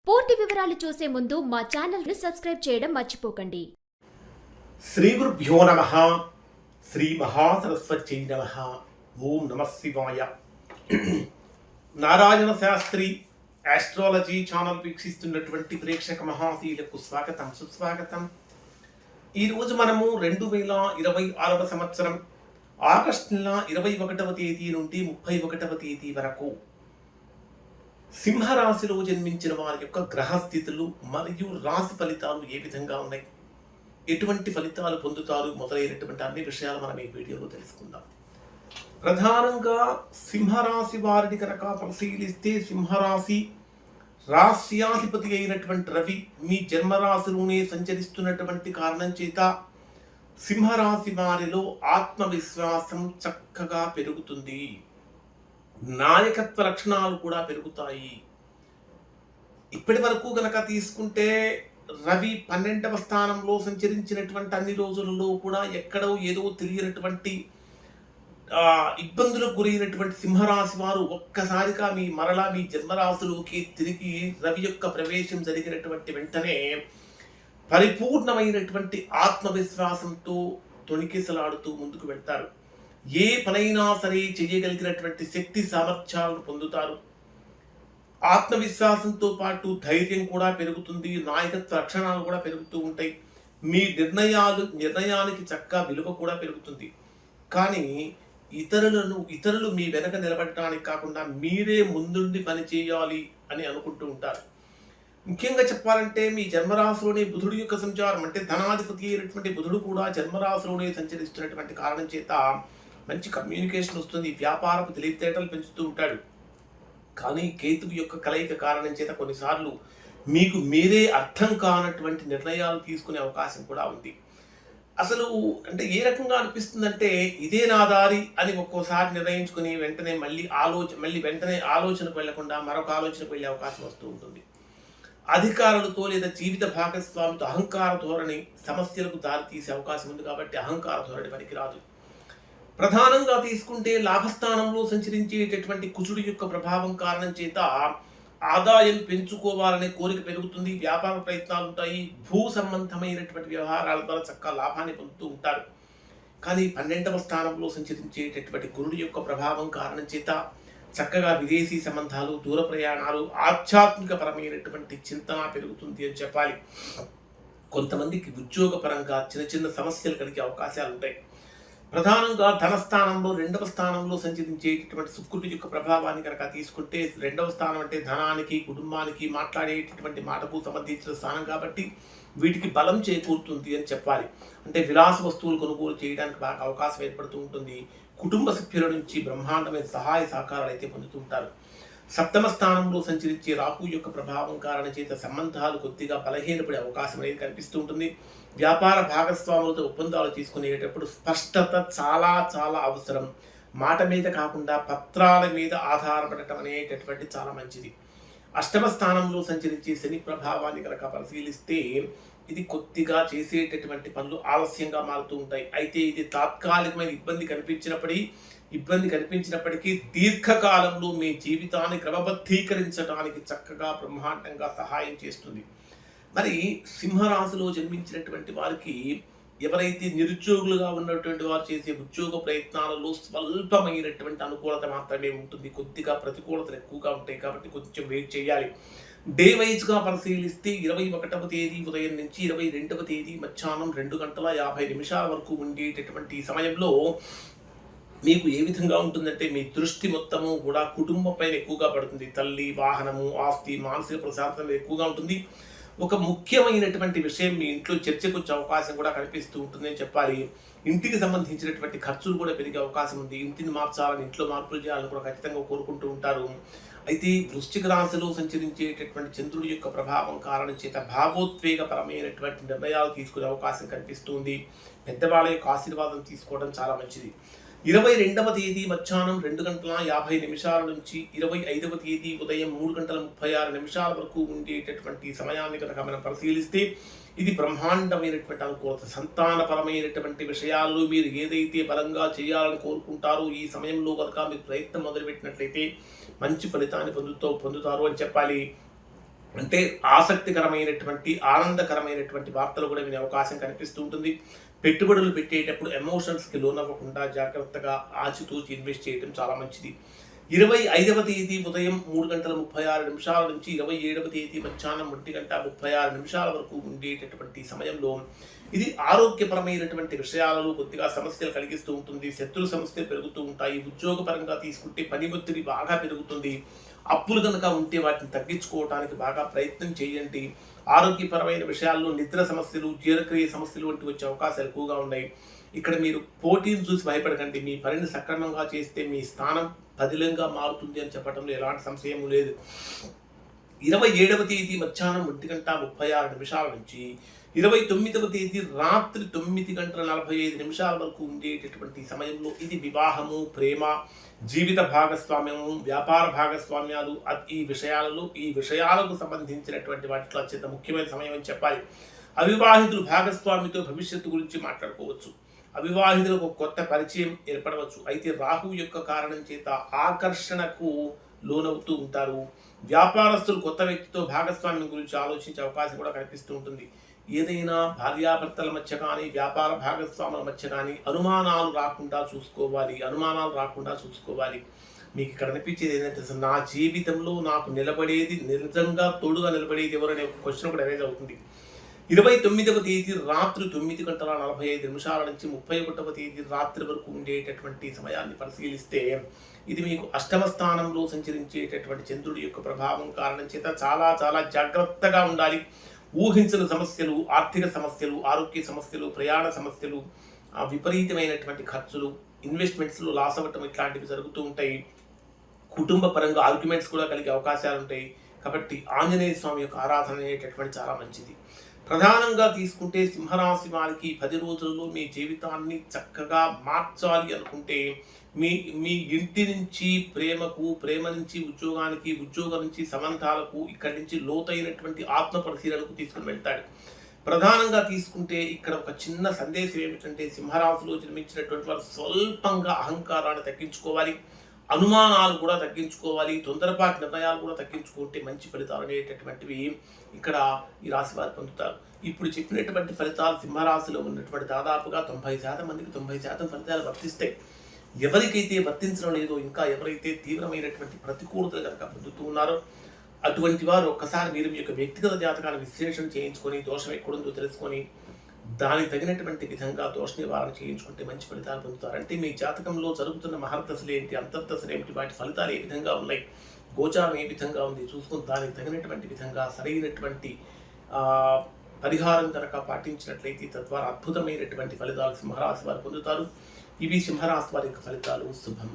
పూర్తి వివరాలు చూసే ముందు మా ఛానల్ ని సబ్స్క్రైబ్ చేయడం మర్చిపోకండి. శ్రీ గురుభ్యో నమః. శ్రీ మహాసరస్వత్యై నమః. ఓం నమః శివాయ. నారాయణ శాస్త్రి ఆస్ట్రాలజీ ఛానల్ వీక్షిస్తున్నటువంటి ప్రేక్షక మహాశీలకు స్వాగతం, సుస్వాగతం. ఈరోజు మనము 2026వ సంవత్సరం ఆగస్టు నెల 21వ తేదీ నుండి 31వ తేదీ వరకు సింహరాశిలో జన్మించిన వారి యొక్క గ్రహస్థితులు మరియు రాశి ఫలితాలు ఏ విధంగా ఉన్నాయి, ఎటువంటి ఫలితాలు పొందుతారు మొదలైనటువంటి అన్ని విషయాలు మనం ఈ వీడియోలో తెలుసుకుందాం. ప్రధానంగా సింహరాశి వారిని కనుక పరిశీలిస్తే, సింహరాశి రాశ్యాధిపతి అయినటువంటి రవి మీ జన్మరాశిలోనే సంచరిస్తున్నటువంటి కారణం చేత సింహరాశి వారిలో ఆత్మవిశ్వాసం చక్కగా పెరుగుతుంది. నాయకత్వ లక్షణాలు కూడా పెరుగుతాయి. ఇప్పటి వరకు గనక తీసుకుంటే రవి 12వ స్థానంలో సంచరించినటువంటి అన్ని రోజులలో కూడా ఎక్కడో ఏదో తెలియనటువంటి ఇబ్బందులకు గురైనటువంటి సింహరాశి వారు ఒక్కసారిగా మరలా మీ జన్మరాశిలోకి తిరిగి రవి యొక్క ప్రవేశం జరిగినటువంటి వెంటనే పరిపూర్ణమైనటువంటి ఆత్మవిశ్వాసంతో తొణికిసలాడుతూ ముందుకు వెళ్తారు. ఏ పనైనా సరే చేయగలిగినటువంటి శక్తి సామర్థ్యాలను పొందుతారు. ఆత్మవిశ్వాసంతో పాటు ధైర్యం కూడా పెరుగుతుంది. నాయకత్వ లక్షణాలు కూడా పెరుగుతూ ఉంటాయి. మీ నిర్ణయానికి చక్కగా విలువ కూడా పెరుగుతుంది. కానీ ఇతరులు మీ వెనక నిలబడటానికి కాకుండా మీరే ముందుండి పని చేయాలి అని అనుకుంటూ ఉంటారు. ముఖ్యంగా చెప్పాలంటే మీ జన్మరాశిలోనే బుధుడు యొక్క సంచారం, అంటే ధనాధిపతి అయినటువంటి బుధుడు కూడా జన్మరాశిలోనే సంచరిస్తున్నటువంటి కారణం చేత మంచి కమ్యూనికేషన్ వస్తుంది. వ్యాపారపు తెలివితేటలు పెంచుతూ ఉంటాడు. కానీ కేతువు యొక్క కలయిక కారణం చేత కొన్నిసార్లు మీకు మీరే అర్థం కానటువంటి నిర్ణయాలు తీసుకునే అవకాశం కూడా ఉంది. అసలు అంటే ఏ రకంగా అనిపిస్తుందంటే ఇదే నా దారి అని ఒక్కోసారి నిర్ణయించుకుని మళ్ళీ వెంటనే ఆలోచనకు వెళ్లకుండా మరొక ఆలోచనకు వెళ్ళే అవకాశం వస్తూ ఉంటుంది. అధికారులతో లేదా జీవిత భాగస్వామితో అహంకార ధోరణి సమస్యలకు దారితీసే అవకాశం ఉంది. కాబట్టి అహంకార ధోరణి పనికిరాదు. ప్రధానంగా తీసుకుంటే లాభస్థానంలో సంచరించేటటువంటి కుజుడి యొక్క ప్రభావం కారణం చేత ఆదాయం పెంచుకోవాలనే కోరిక పెరుగుతుంది. వ్యాపార ప్రయత్నాలు ఉంటాయి. భూ సంబంధమైనటువంటి వ్యవహారాల ద్వారా చక్కగా లాభాన్ని పొందుతూ ఉంటారు. కానీ 12వ స్థానంలో సంచరించేటటువంటి గురుడి యొక్క ప్రభావం కారణం చేత చక్కగా విదేశీ సంబంధాలు, దూర ప్రయాణాలు, ఆధ్యాత్మికపరమైనటువంటి చింతన పెరుగుతుంది అని చెప్పాలి. కొంతమందికి ఉద్యోగపరంగా చిన్న చిన్న సమస్యలు కలిగే అవకాశాలు ఉంటాయి. ప్రధానంగా ధనస్థానంలో 2వ స్థానంలో సంచరించేటటువంటి శుక్రుడి యొక్క ప్రభావాన్ని కనుక తీసుకుంటే, 2వ స్థానం అంటే ధనానికి, కుటుంబానికి, మాట్లాడేటటువంటి మాటకు సంబంధించిన స్థానం కాబట్టి వీటికి బలం చేకూరుతుంది అని చెప్పాలి. అంటే విలాస వస్తువులు కొనుగోలు చేయడానికి బాగా అవకాశం ఏర్పడుతూ ఉంటుంది. కుటుంబ సభ్యుల నుంచి బ్రహ్మాండమైన సహాయ సహకారాలు అయితే పొందుతూ ఉంటారు. 7వ స్థానంలో సంచరించే రాహు యొక్క ప్రభావం కారణం చేత సంబంధాలు కొద్దిగా బలహీనపడే అవకాశం అనేది కనిపిస్తూ ఉంటుంది. వ్యాపార భాగస్వాములతో ఒప్పందాలు తీసుకునేటప్పుడు స్పష్టత చాలా చాలా అవసరం. మాట మీద కాకుండా పత్రాల మీద ఆధారపడటం అనేటటువంటి చాలా మంచిది. 8వ స్థానంలో సంచరించే శని ప్రభావాన్ని కనుక పరిశీలిస్తే ఇది కొద్దిగా చేసేటటువంటి పనులు ఆలస్యంగా మారుతూ ఉంటాయి. అయితే ఇది తాత్కాలికమైన ఇబ్బంది కనిపించినప్పటికీ దీర్ఘకాలంలో మీ జీవితాన్ని క్రమబద్ధీకరించడానికి చక్కగా బ్రహ్మాండంగా సహాయం చేస్తుంది. మరి సింహరాశిలో జన్మించినటువంటి వారికి ఎవరైతే నిరుద్యోగులుగా ఉన్నటువంటి వారు చేసే ఉద్యోగ ప్రయత్నాలలో స్వల్పమైనటువంటి అనుకూలత మాత్రమే ఉంటుంది. కొద్దిగా ప్రతికూలతలు ఎక్కువగా ఉంటాయి. కాబట్టి కొంచెం వెయిట్ చేయాలి. డే వైజ్గా పరిశీలిస్తే 21వ తేదీ ఉదయం నుంచి 22వ తేదీ మధ్యాహ్నం 2:50 వరకు ఉండేటటువంటి సమయంలో మీకు ఏ విధంగా ఉంటుందంటే మీ దృష్టి మొత్తము కూడా కుటుంబం పైన ఎక్కువగా పడుతుంది. తల్లి, వాహనము, ఆస్తి, మానసిక ప్రశాంతత ఎక్కువగా ఉంటుంది. ఒక ముఖ్యమైనటువంటి విషయం మీ ఇంట్లో చర్చకు వచ్చే అవకాశం కూడా కనిపిస్తూ ఉంటుందని చెప్పాలి. ఇంటికి సంబంధించినటువంటి ఖర్చులు కూడా పెరిగే అవకాశం ఉంది. ఇంటిని మార్చాలని, ఇంట్లో మార్పులు చేయాలని కూడా ఖచ్చితంగా కోరుకుంటూ ఉంటారు. అయితే వృశ్చిక రాశిలో సంచరించేటటువంటి చంద్రుడి యొక్క ప్రభావం కారణం చేత భావోద్వేగపరమైనటువంటి నిర్ణయాలు తీసుకునే అవకాశం కనిపిస్తుంది. పెద్దవాళ్ళ యొక్క ఆశీర్వాదం తీసుకోవడం చాలా మంచిది. 22వ తేదీ మధ్యాహ్నం 2:50 నుంచి 25వ తేదీ ఉదయం 3:36 వరకు ఉండేటటువంటి సమయాన్ని కనుక మనం పరిశీలిస్తే ఇది బ్రహ్మాండమైనటువంటి అనుకూలత. సంతానపరమైనటువంటి విషయాల్లో మీరు ఏదైతే బలంగా చేయాలని కోరుకుంటారో ఈ సమయంలో కనుక మీరు ప్రయత్నం మొదలుపెట్టినట్లయితే మంచి ఫలితాన్ని పొందుతారు అని చెప్పాలి. అంటే ఆసక్తికరమైనటువంటి ఆనందకరమైనటువంటి వార్తలు కూడా వినే అవకాశం కనిపిస్తూ ఉంటుంది. పెట్టుబడులు పెట్టేటప్పుడు ఎమోషన్స్కి లోనవ్వకుండా జాగ్రత్తగా ఆచితూచి ఇన్వెస్ట్ చేయడం చాలా మంచిది. 25వ తేదీ ఉదయం 3:36 నుంచి 27వ తేదీ మధ్యాహ్నం 1:36 వరకు ఉండేటటువంటి సమయంలో ఇది ఆరోగ్యపరమైనటువంటి విషయాలలో కొద్దిగా సమస్యలు కలిగిస్తూ ఉంటుంది. శత్రు సమస్యలు పెరుగుతూ ఉంటాయి. ఉద్యోగపరంగా తీసుకుంటే పని ఒత్తిడి బాగా పెరుగుతుంది. అప్పులు కనుక ఉంటే వాటిని తగ్గించుకోవడానికి బాగా ప్రయత్నం చేయండి. ఆరోగ్యపరమైన విషయాల్లో నిద్ర సమస్యలు, జీర్ణక్రియ సమస్యలు వంటి వచ్చే అవకాశాలు ఎక్కువగా ఉన్నాయి. ఇక్కడ మీరు పోటీని చూసి భయపడకండి. మీ పనిని సక్రమంగా చేస్తే మీ స్థానం పదిలంగా మారుతుంది అని చెప్పడంలో ఎలాంటి సంశయం లేదు. 27వ తేదీ మధ్యాహ్నం 1:36 నుంచి 29వ తేదీ రాత్రి 9:45 వరకు ఉండేటటువంటి సమయంలో ఇది వివాహము, ప్రేమ, జీవిత భాగస్వామ్యము, వ్యాపార భాగస్వామ్యాలు ఈ విషయాలకు సంబంధించినటువంటి వాటిలో అత్యంత ముఖ్యమైన సమయం అని చెప్పాలి. అవివాహితులు భాగస్వామితో భవిష్యత్తు గురించి మాట్లాడుకోవచ్చు. అవివాహితులకు కొత్త పరిచయం ఏర్పడవచ్చు. అయితే రాహు యొక్క కారణం చేత ఆకర్షణకు లోనవుతూ ఉంటారు. వ్యాపారస్తులు కొత్త వ్యక్తితో భాగస్వామ్యం గురించి ఆలోచించే అవకాశం కూడా కనిపిస్తూ ఉంటుంది. ఏదైనా భార్యాభర్తల మధ్య కానీ, వ్యాపార భాగస్వాముల మధ్య కానీ అనుమానాలు రాకుండా చూసుకోవాలి. మీకు ఇక్కడ అనిపించేది ఏంటంటే, నా జీవితంలో నాకు నిజంగా తోడుగా నిలబడేది ఎవరనే ఒక క్వశ్చన్ కూడా అరేజ్ అవుతుంది. 29వ తేదీ రాత్రి 9:45 నుంచి 31వ తేదీ రాత్రి వరకు ఉండేటటువంటి సమయాన్ని పరిశీలిస్తే ఇది మీకు అష్టమ స్థానంలో సంచరించేటటువంటి చంద్రుడి యొక్క ప్రభావం కారణం చేత చాలా చాలా జాగ్రత్తగా ఉండాలి. ఊహించిన సమస్యలు, ఆర్థిక సమస్యలు, ఆరోగ్య సమస్యలు, ప్రయాణ సమస్యలు, విపరీతమైనటువంటి ఖర్చులు, ఇన్వెస్ట్మెంట్స్లో లాస్ అవ్వటం ఇట్లాంటివి జరుగుతూ ఉంటాయి. కుటుంబ పరంగా ఆర్గ్యుమెంట్స్ కూడా కలిగే అవకాశాలు ఉంటాయి. కాబట్టి ఆంజనేయ స్వామి యొక్క ఆరాధన అనేటటువంటి చాలా మంచిది. ప్రధానంగా తీసుకుంటే సింహరాశి వారికి 10 రోజుల్లో మీ జీవితాన్ని చక్కగా మార్చాలి అనుకుంటే మీ ఇంటి నుంచి ప్రేమకు, ప్రేమ నుంచి ఉద్యోగానికి, ఉద్యోగం నుంచి సంబంధాలకు, ఇక్కడి నుంచి లోతైనటువంటి ఆత్మ పరిశీలనకు తీసుకుని వెళ్తాడు. ప్రధానంగా తీసుకుంటే ఇక్కడ ఒక చిన్న సందేశం ఏమిటంటే, సింహరాశిలో జన్మించినటువంటి వారు స్వల్పంగా అహంకారాన్ని తగ్గించుకోవాలి, అనుమానాలు కూడా తగ్గించుకోవాలి, తొందరపాటు నిర్ణయాలు కూడా తగ్గించుకుంటే మంచి ఫలితాలు అనేటటువంటివి ఇక్కడ ఈ రాశి వారు పొందుతారు. ఇప్పుడు చెప్పినటువంటి ఫలితాలు సింహరాశిలో ఉన్నటువంటి దాదాపుగా 90% మందికి 90% ఫలితాలు వర్తిస్తాయి. ఎవరికైతే వర్తించడం లేదో, ఇంకా ఎవరైతే తీవ్రమైనటువంటి ప్రతికూలతలు కనుక పొందుతూ ఉన్నారో అటువంటి వారు ఒక్కసారి మీరు మీ యొక్క వ్యక్తిగత జాతకాన్ని విశ్లేషణ చేయించుకొని, దోషం ఎక్కడుందో తెలుసుకొని దానికి తగినటువంటి విధంగా దోష నివారణ చేయించుకుంటే మంచి ఫలితాలు పొందుతారు. అంటే మీ జాతకంలో జరుగుతున్న మహర్దశలు ఏంటి, అంతర్దశలు ఏమిటి, వాటి ఫలితాలు ఏ విధంగా ఉన్నాయి, గోచారం ఏ విధంగా ఉంది చూసుకుని దానికి తగినటువంటి విధంగా సరైనటువంటి పరిహారం కనుక పాటించినట్లయితే తద్వారా అద్భుతమైనటువంటి ఫలితాలు సింహరాశి వారు పొందుతారు. ఇవి సింహరాశి వారి యొక్క ఫలితాలు. శుభం.